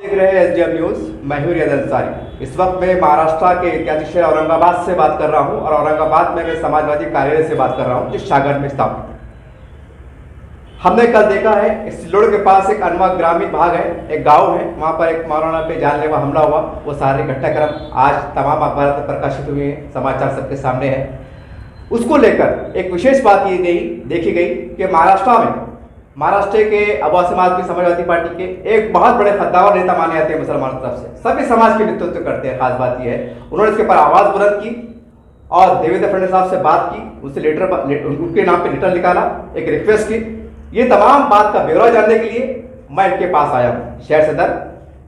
देख रहे हैं एसडीएम न्यूज। मैं हूं रियाज अंसारी। इस वक्त मैं महाराष्ट्र के ऐतिहासिक शहर औरंगाबाद से बात कर रहा हूं और औरंगाबाद में मैं समाजवादी कार्यालय से बात कर रहा हूं जो शाहगढ़ में स्थापित। हमने कल देखा है इस सिल्लोड़ के पास एक अनवा ग्रामीण भाग है, एक गांव है, वहां पर एक मौलाना पे जानलेवा हमला हुआ। वो सारे घटनाक्रम आज तमाम अखबारों में प्रकाशित हुए हैं, समाचार सबके सामने है। उसको लेकर एक विशेष बात ये देखी गई कि महाराष्ट्र के अबू आसिम आज़मी समाजवादी पार्टी के एक बहुत बड़े कद्दावर नेता माने जाते हैं मुसलमानों की तरफ से, सभी समाज के नेतृत्व करते हैं। खास बात यह है उन्होंने इसके ऊपर आवाज बुलंद की और देवेंद्र फडणवीस साहब से बात की, उनसे उनके नाम पे लेटर निकाला, एक रिक्वेस्ट की। ये तमाम बात का ब्यौरा जानने के लिए मैं इनके पास आया हूँ, शहर सदर।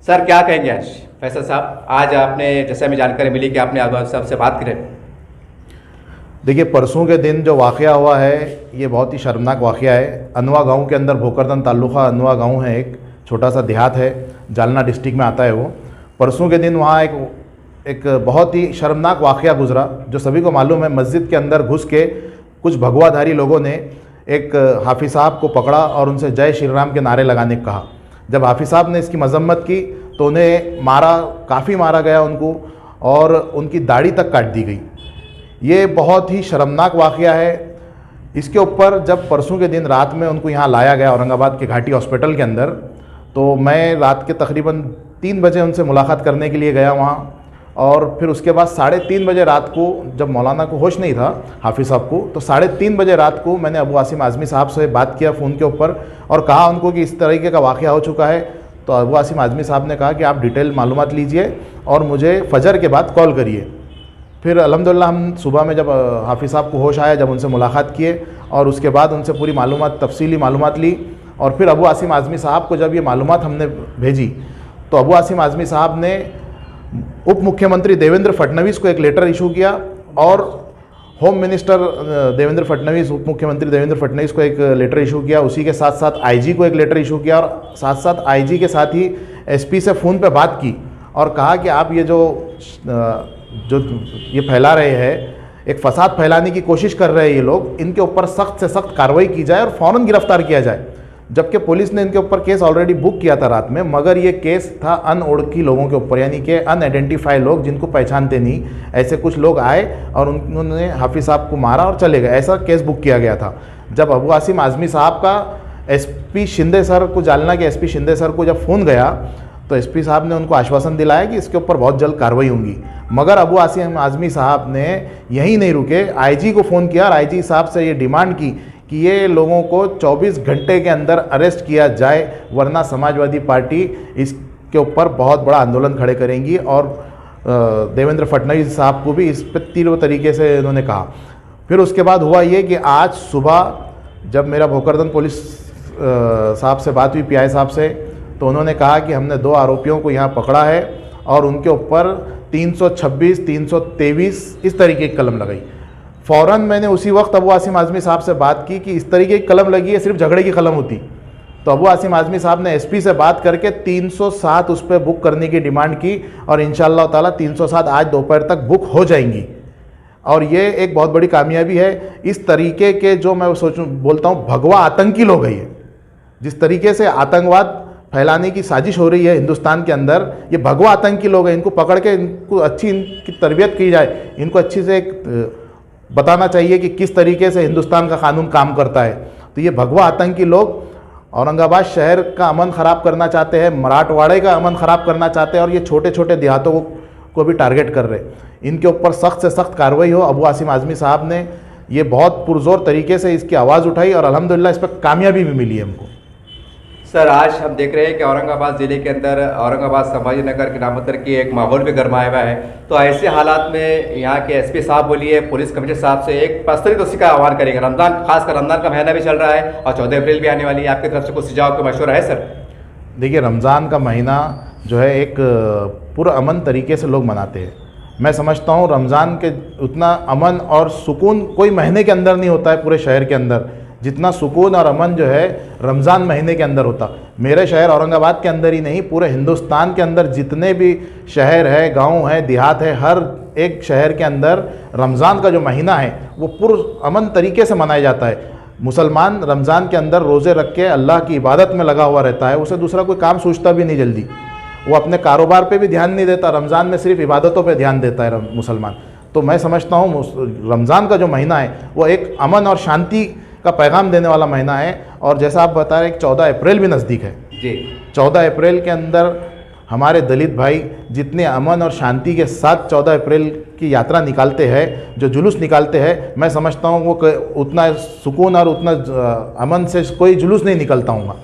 सर क्या कहेंगे आज फैसल साहब, आज आपने जैसे हमें जानकारी मिली कि आपने अबू साहब से बात करें। देखिए, परसों के दिन जो वाक़या हुआ है ये बहुत ही शर्मनाक वाक़या है। अनवा गांव के अंदर, भोकरदन तालुका अनवा गांव है, एक छोटा सा देहात है, जालना डिस्ट्रिक्ट में आता है वो। परसों के दिन वहाँ एक बहुत ही शर्मनाक वाक़या गुजरा जो सभी को मालूम है। मस्जिद के अंदर घुस के कुछ भगवाधारी लोगों ने एक हाफिज़ साहब को पकड़ा और उनसे जय श्री राम के नारे लगाने को कहा। जब हाफिज़ साहब ने इसकी मजम्मत की तो उन्हें मारा, काफ़ी मारा गया उनको, और उनकी दाढ़ी तक काट दी गई। ये बहुत ही शर्मनाक वाक़या है। इसके ऊपर जब परसों के दिन रात में उनको यहाँ लाया गया औरंगाबाद के घाटी हॉस्पिटल के अंदर, तो मैं रात के तकरीबन 3 बजे उनसे मुलाकात करने के लिए गया वहाँ। और फिर उसके बाद 3:30 बजे रात को, जब मौलाना को होश नहीं था हाफिज़ साहब को, तो 3:30 बजे रात को मैंने अबू आसिम आज़मी साहब से बात किया फ़ोन के ऊपर और कहा उनको कि इस तरीके का वाक़या हो चुका है। तो अबू आसिम आज़मी साहब ने कहा कि आप डिटेल मालूमात लीजिए और मुझे फ़जर के बाद कॉल करिए। फिर अल्हम्दुलिल्लाह हम सुबह में जब हाफिज़ साहब को होश आया, जब उनसे मुलाकात किए और उसके बाद उनसे पूरी मालूमात, तफसीली मालूमात ली। और फिर अबू आसिम आज़मी साहब को जब ये मालूमात हमने भेजी तो अबू आसिम आज़मी साहब ने उप मुख्यमंत्री देवेंद्र फडणवीस को एक लेटर इशू किया और होम मिनिस्टर देवेंद्र फडणवीस, उप मुख्यमंत्री देवेंद्र फडणवीस को एक लेटर इशू किया। उसी के साथ साथ आईजी को एक लेटर इशू किया और साथ साथ आईजी के साथ ही एसपी से फ़ोन पे बात की और कहा कि आप ये जो ये फैला रहे हैं, एक फसाद फैलाने की कोशिश कर रहे हैं ये लोग, इनके ऊपर सख्त से सख्त कार्रवाई की जाए और फ़ौरन गिरफ्तार किया जाए। जबकि पुलिस ने इनके ऊपर केस ऑलरेडी बुक किया था रात में, मगर ये केस था अनओळखी लोगों के ऊपर, यानी कि अनआइडेंटिफाई लोग जिनको पहचानते नहीं, ऐसे कुछ लोग आए और उन्होंने हाफिज़ साहब को मारा और चले गए, ऐसा केस बुक किया गया था। जब अबू आसिम आज़मी साहब का एसपी शिंदे सर को, जालना के एसपी शिंदे सर को जब फ़ोन गया तो एसपी साहब ने उनको आश्वासन दिलाया कि इसके ऊपर बहुत जल्द कार्रवाई होगी। मगर अबू आसिम आज़मी साहब ने यहीं नहीं रुके, आईजी को फ़ोन किया और आईजी साहब से ये डिमांड की कि ये लोगों को 24 घंटे के अंदर अरेस्ट किया जाए, वरना समाजवादी पार्टी इसके ऊपर बहुत बड़ा आंदोलन खड़े करेंगी। और देवेंद्र फडणवीस साहब को भी इस पर तीव्र तरीके से इन्होंने कहा। फिर उसके बाद हुआ ये कि आज सुबह जब मेरा भोकरदन पुलिस साहब से बात हुई, पीआई साहब से, तो उन्होंने कहा कि हमने 2 आरोपियों को यहाँ पकड़ा है और उनके ऊपर 326, 323 इस तरीके की कलम लगाई। फ़ौरन मैंने उसी वक्त अबू आसिम आज़मी साहब से बात की कि इस तरीके की कलम लगी है, सिर्फ झगड़े की कलम होती। तो अबू आसिम आज़मी साहब ने एसपी से बात करके 307 उस पर बुक करने की डिमांड की और इंशाअल्लाह ताला 307 आज दोपहर तक बुक हो जाएंगी। और ये एक बहुत बड़ी कामयाबी है। इस तरीके के जो मैं बोलता हूँ भगवा आतंकी लोग हैं, जिस तरीके से आतंकवाद फैलाने की साजिश हो रही है हिंदुस्तान के अंदर, ये भगवा आतंकी लोग हैं। इनको पकड़ के इनको अच्छी इनकी तरबियत की जाए, इनको अच्छी से बताना चाहिए कि किस तरीके से हिंदुस्तान का कानून काम करता है। तो ये भगवा आतंकी लोग औरंगाबाद शहर का अमन ख़राब करना चाहते हैं, मराठवाड़े का अमन ख़राब करना चाहते हैं और ये छोटे छोटे देहातों को भी टारगेट कर रहे हैं। इनके ऊपर सख्त से सख्त कार्रवाई हो। अबू आसिम आज़मी साहब ने ये बहुत पुरजोर तरीके से इसकी आवाज़ उठाई और अल्हम्दुलिल्लाह इस पर कामयाबी भी मिली है हमको। सर आज हम देख रहे हैं कि औरंगाबाद ज़िले के अंदर औरंगाबाद संभाजी नगर के नामांतर की एक माहौल भी गरमाया हुआ है। तो ऐसे हालात में यहाँ के एसपी साहब बोलिए, पुलिस कमिश्नर साहब से एक पस्तरी दोस्ती का आह्वान करेंगे। रमज़ान, खासकर रमज़ान का महीना भी चल रहा है और 14 अप्रैल भी आने वाली है, आपकी तरफ से कुछ सुझाव का मशवरा है सर? देखिए, रमज़ान का महीना जो है एक पुरअमन तरीके से लोग मनाते हैं। मैं समझता हूँ रमज़ान के उतना अमन और सुकून कोई महीने के अंदर नहीं होता है पूरे शहर के अंदर, जितना सुकून और अमन जो है रमज़ान महीने के अंदर होता। मेरे शहर औरंगाबाद के अंदर ही नहीं, पूरे हिंदुस्तान के अंदर जितने भी शहर है, गांव है, देहात है, हर एक शहर के अंदर रमज़ान का जो महीना है वो पुरअमन तरीके से मनाया जाता है। मुसलमान रमज़ान के अंदर रोज़े रख के अल्लाह की इबादत में लगा हुआ रहता है, उसे दूसरा कोई काम सोचता भी नहीं जल्दी। वो अपने कारोबार पे भी ध्यान नहीं देता, रमज़ान में सिर्फ इबादतों पे ध्यान देता है मुसलमान। तो मैं समझता हूँ रमज़ान का जो महीना है वो एक अमन और शांति का पैगाम देने वाला महीना है। और जैसा आप बता रहे हैं 14 अप्रैल भी नज़दीक है जी। 14 अप्रैल के अंदर हमारे दलित भाई जितने अमन और शांति के साथ 14 अप्रैल की यात्रा निकालते हैं, जो जुलूस निकालते हैं, मैं समझता हूँ वो उतना सुकून और उतना अमन से कोई जुलूस नहीं निकलता हूँ।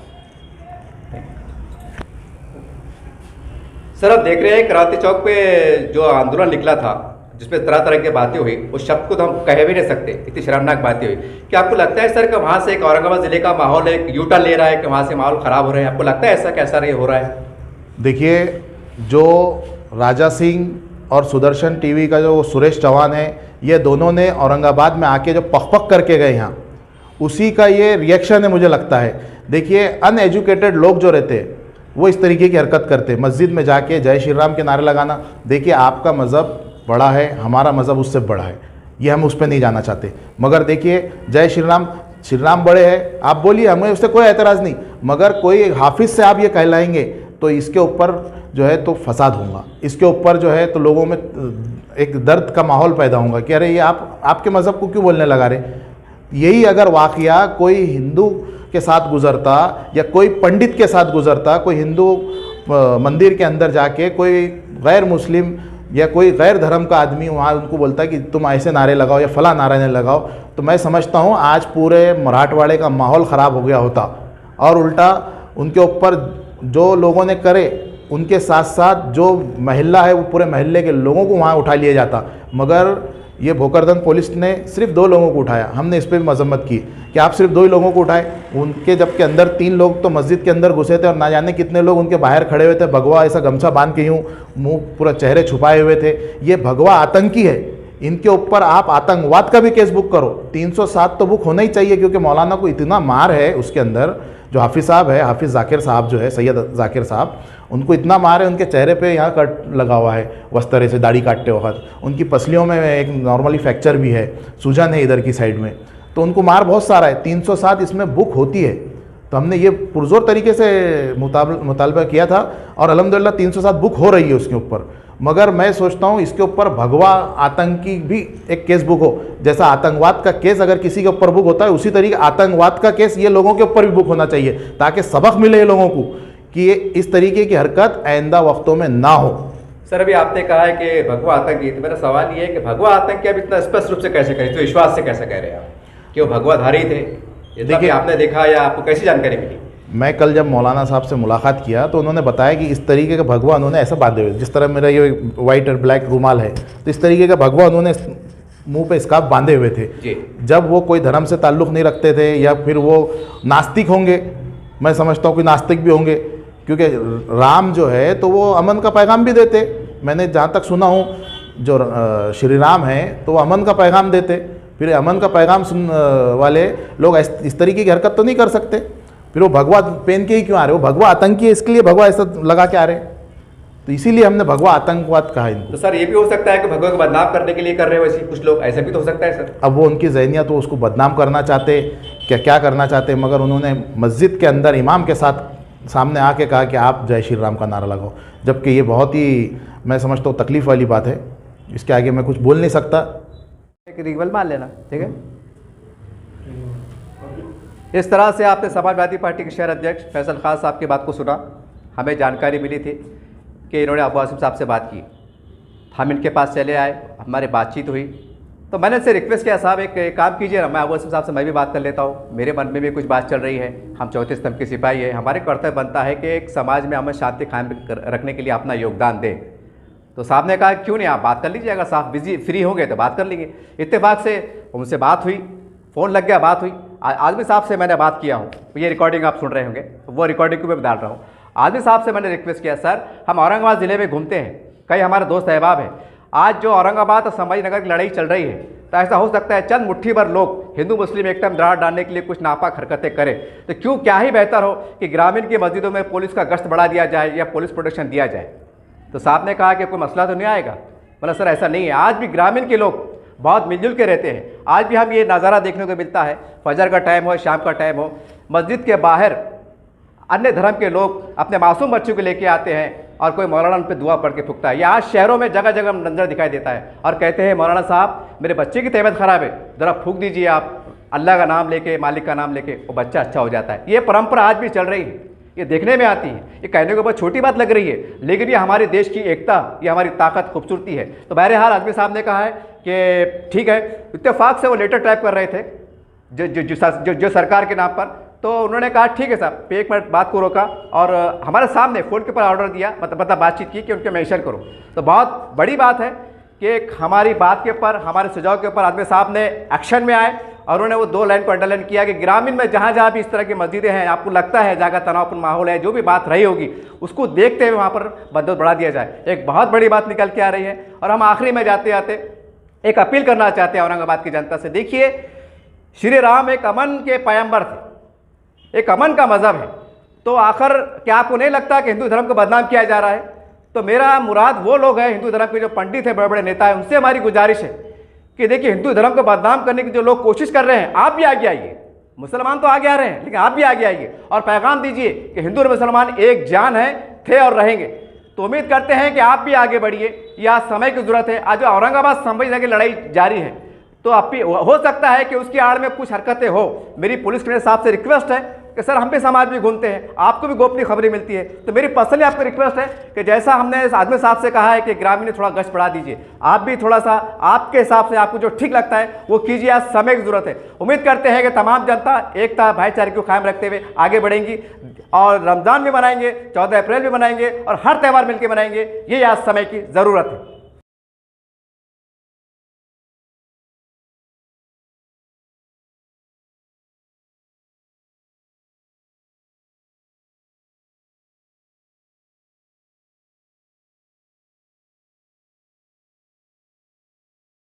सर, आप देख रहे हैं क्रांति चौक पे जो आंदोलन निकला था जिसमें तरह तरह की बातें हुई, उस शब्द को तो हम कह भी नहीं सकते, इतनी शर्मनाक बातें हुई। क्या आपको लगता है सर कि वहाँ से एक औरंगाबाद जिले का माहौल एक यूटर्न ले रहा है, कि वहाँ से माहौल ख़राब हो रहा है? आपको लगता है ऐसा कैसा रही हो रहा है? देखिए, जो राजा सिंह और सुदर्शन टीवी का जो सुरेश चौहान है, ये दोनों ने औरंगाबाद में आके जो पक करके गए यहाँ, उसी का ये रिएक्शन है मुझे लगता है। देखिए, अनएजुकेटेड लोग जो रहते हैं वो इस तरीके की हरकत करते हैं, मस्जिद में जाके जय श्री राम के नारे लगाना। देखिए, आपका मज़हब बड़ा है, हमारा मज़हब उससे बड़ा है, ये हम उस पर नहीं जाना चाहते। मगर देखिए, जय श्री राम बड़े हैं, आप बोलिए, हमें उससे कोई एतराज़ नहीं। मगर कोई हाफिज़ से आप ये कहलाएंगे तो इसके ऊपर जो है तो फसाद होगा, इसके ऊपर जो है तो लोगों में एक दर्द का माहौल पैदा होगा कि अरे ये आपके मज़हब को क्यों बोलने लगा रहे। यही अगर वाक़या कोई हिंदू के साथ गुज़रता या कोई पंडित के साथ गुज़रता, कोई हिंदू मंदिर के अंदर जाके कोई गैर मुस्लिम या कोई गैर धर्म का आदमी वहाँ उनको बोलता कि तुम ऐसे नारे लगाओ या फला नारे न लगाओ, तो मैं समझता हूँ आज पूरे मराठवाड़े का माहौल ख़राब हो गया होता। और उल्टा उनके ऊपर जो लोगों ने करे, उनके साथ साथ जो महिला है वो पूरे महल्ले के लोगों को वहाँ उठा लिया जाता। मगर ये भोकरदन पुलिस ने सिर्फ 2 लोगों को उठाया। हमने इस पर भी मजम्मत की कि आप सिर्फ 2 ही लोगों को उठाए, उनके जबकि अंदर 3 लोग तो मस्जिद के अंदर घुसे थे और ना जाने कितने लोग उनके बाहर खड़े हुए थे, भगवा ऐसा गमछा बांध के यूँ मुंह पूरा चेहरे छुपाए हुए थे। ये भगवा आतंकी है, इनके ऊपर आप आतंकवाद का भी केस बुक करो। 307 तो बुक होना ही चाहिए, क्योंकि मौलाना को इतना मार है उसके अंदर। जो हाफिज़ साहब है, हाफिज़ जाकिर साहब जो है, सैयद जाकिर साहब, उनको इतना मार है, उनके चेहरे पे यहाँ कट लगा हुआ है वस्त्र से दाढ़ी काटते वक्त। उनकी पसलियों में एक नॉर्मली फ्रैक्चर भी है, सूजन है इधर की साइड में, तो उनको मार बहुत सारा है। 307 इसमें बुक होती है। तो हमने ये पुरजोर तरीके से मुतालबा किया था और अल्हम्दुलिल्लाह 307 बुक हो रही है उसके ऊपर। मगर मैं सोचता हूँ इसके ऊपर भगवा आतंकी भी एक केस बुक हो। जैसा आतंकवाद का केस अगर किसी के ऊपर बुक होता है, उसी तरीके आतंकवाद का केस ये लोगों के ऊपर भी बुक होना चाहिए, ताकि सबक मिले ये लोगों को कि ये इस तरीके की हरकत आइंदा वक्तों में ना हो। सर, अभी आपने कहा है कि भगवा आतंकी, तो मेरा सवाल ये है कि भगवा आतंकी आप इतना स्पष्ट रूप से कैसे करें, तो विश्वास से कैसे कह रहे हैं आप कि वो भगवाधारी थे? देखिए, आपने देखा या आपको कैसी जानकारी मिली? मैं कल जब मौलाना साहब से मुलाकात किया तो उन्होंने बताया कि इस तरीके का भगवा उन्होंने ऐसा बांधे हुए, जिस तरह मेरा ये वाइट और ब्लैक रूमाल है, तो इस तरीके का भगवा उन्होंने मुंह पे स्कार्फ बांधे हुए थे जी। जब वो कोई धर्म से ताल्लुक़ नहीं रखते थे या फिर वो नास्तिक होंगे, मैं समझता हूँ कि नास्तिक भी होंगे, क्योंकि राम जो है तो वो अमन का पैगाम भी देते। मैंने जहाँ तक सुना हूँ, जो श्री राम है तो वो अमन का पैगाम देते। फिर अमन का पैगाम सुन वाले लोग इस तरीके की हरकत तो नहीं कर सकते। फिर वो भगवा पहन के ही क्यों आ रहे? वो भगवा आतंकी है, इसके लिए भगवा ऐसा लगा के आ रहे। तो इसीलिए हमने भगवा आतंकवाद कहा इनको। तो सर, ये भी हो सकता है कि भगवा को बदनाम करने के लिए कर रहे हो ऐसे कुछ लोग, ऐसा भी तो हो सकता है सर। अब वो उनकी ज़हनियत, तो उसको बदनाम करना चाहते, क्या करना चाहते, मगर उन्होंने मस्जिद के अंदर इमाम के साथ सामने आके कहा कि आप जय श्री राम का नारा लगाओ, जबकि ये बहुत ही, मैं समझता हूँ, तकलीफ़ वाली बात है। इसके आगे मैं कुछ बोल नहीं सकता। एक रिगवल मान लेना, ठीक है। इस तरह से आपने समाजवादी पार्टी के शहर अध्यक्ष फैसल खान साहब की बात को सुना। हमें जानकारी मिली थी कि इन्होंने अबू आसिम साहब से बात की। हम इनके पास चले आए, हमारी बातचीत हुई, तो मैंने इनसे रिक्वेस्ट किया, साहब एक काम कीजिए ना, मैं अबू आसिम साहब से मैं भी बात कर लेता हूँ, मेरे मन में भी कुछ बात चल रही है, हम चौथे स्तंभ के सिपाही हैं, हमारे कर्तव्य बनता है कि एक समाज में अमन शांति कायम रखने के लिए अपना योगदान दें। तो साहब ने कहा क्यों नहीं, आप बात कर लीजिए, अगर साहब बिजी फ्री होंगे तो बात कर लेंगे। इत्तेफाक से उनसे बात हुई, फ़ोन लग गया, बात हुई। आज़मी साहब से मैंने बात किया हूँ, ये रिकॉर्डिंग आप सुन रहे होंगे, वो रिकॉर्डिंग को मैं डाल रहा हूँ। आज़मी साहब से मैंने रिक्वेस्ट किया, सर हम औरंगाबाद ज़िले में घूमते हैं, कई हमारे दोस्त अहबाब हैं, आज जो औरंगाबाद और संभाजी नगर की लड़ाई चल रही है, तो ऐसा हो सकता है चंद मुट्ठी भर लोग हिंदू मुस्लिम एक टाइम दरार डालने के लिए कुछ नापाक हरकतें करें, तो क्यों क्या ही बेहतर हो कि ग्रामीण की मस्जिदों में पुलिस का गश्त बढ़ा दिया जाए या पुलिस प्रोटेक्शन दिया जाए। तो साहब ने कहा कि कोई मसला तो नहीं आएगा। मतलब सर ऐसा नहीं है, आज भी ग्रामीण के लोग बहुत मिलजुल के रहते हैं। आज भी हम ये नज़ारा देखने को मिलता है, फजर का टाइम हो, शाम का टाइम हो, मस्जिद के बाहर अन्य धर्म के लोग अपने मासूम बच्चों को लेके आते हैं और कोई मौलाना उन पर दुआ पढ़ के फूकता है। ये आज शहरों में जगह जगह मंजर दिखाई देता है और कहते हैं मौलाना साहब मेरे बच्चे की तबीयत खराब है, ज़रा फूक दीजिए आप, अल्लाह का नाम लेके, मालिक का नाम लेके, वो बच्चा अच्छा हो जाता है। ये परंपरा आज भी चल रही है, ये देखने में आती है, ये कहने के ऊपर छोटी बात लग रही है, लेकिन ये हमारे देश की एकता, ये हमारी ताकत, खूबसूरती है। तो बहरहाल आजमी साहब ने कहा है कि ठीक है, इत्तेफाक से वो लेटर टाइप कर रहे थे जो सरकार के नाम पर, तो उन्होंने कहा ठीक है साहब, पे 1 मिनट बात को रोका और हमारे सामने फ़ोन के ऊपर ऑर्डर दिया, मतलब बातचीत की कि उनके मेंशन करो। तो बहुत बड़ी बात है कि हमारी बात के ऊपर, हमारे सुझाव के ऊपर आदमी साहब ने एक्शन में आए और उन्होंने वो 2 लाइन को अंडरलाइन किया कि ग्रामीण में जहाँ जहाँ भी इस तरह की मस्जिदें हैं, आपको लगता है जहाँ का तनावपूर्ण माहौल है, जो भी बात रही होगी उसको देखते हुए वहाँ पर बंदोबस्त बढ़ा दिया जाए। एक बहुत बड़ी बात निकल के आ रही है। और हम आखिरी में जाते जाते एक अपील करना चाहते हैं औरंगाबाद की जनता से। देखिए, श्री राम एक अमन के पैगंबर थे, एक अमन का मज़हब है, तो आखिर क्या आपको नहीं लगता कि हिंदू धर्म को बदनाम किया जा रहा है? तो मेरा मुराद वो लोग हैं, हिंदू धर्म के जो पंडित हैं, बड़े बड़े नेता हैं, उनसे हमारी गुजारिश है कि देखिए, हिंदू धर्म को बदनाम करने की जो लोग कोशिश कर रहे हैं, आप भी आगे आइए। मुसलमान तो आगे आ रहे हैं, लेकिन आप भी आगे आइए और पैगाम दीजिए कि हिंदू और मुसलमान एक जान है, थे और रहेंगे। तो उम्मीद करते हैं कि आप भी आगे बढ़िए। यह समय की ज़रूरत है। आज औरंगाबाद संभाजी की लड़ाई जारी है, तो आप भी हो सकता है कि उसकी आड़ में कुछ हरकतें हो। मेरी पुलिस कमिश्नर साहब से रिक्वेस्ट है कि सर, हम भी समाज में घूमते हैं, आपको भी गोपनीय खबरें मिलती है, तो मेरी पर्सनली आपको रिक्वेस्ट है कि जैसा हमने आदमी साहब से कहा है कि ग्रामीण ने थोड़ा गश्त बढ़ा दीजिए, आप भी थोड़ा सा आपके हिसाब से आपको जो ठीक लगता है वो कीजिए। आज समय की जरूरत है। उम्मीद करते हैं कि तमाम जनता एकता, भाईचारे को कायम रखते हुए आगे बढ़ेंगी और रमज़ान भी मनाएंगे, 14 अप्रैल भी मनाएंगे और हर त्यौहार मिलकर मनाएंगे। ये आज समय की ज़रूरत है।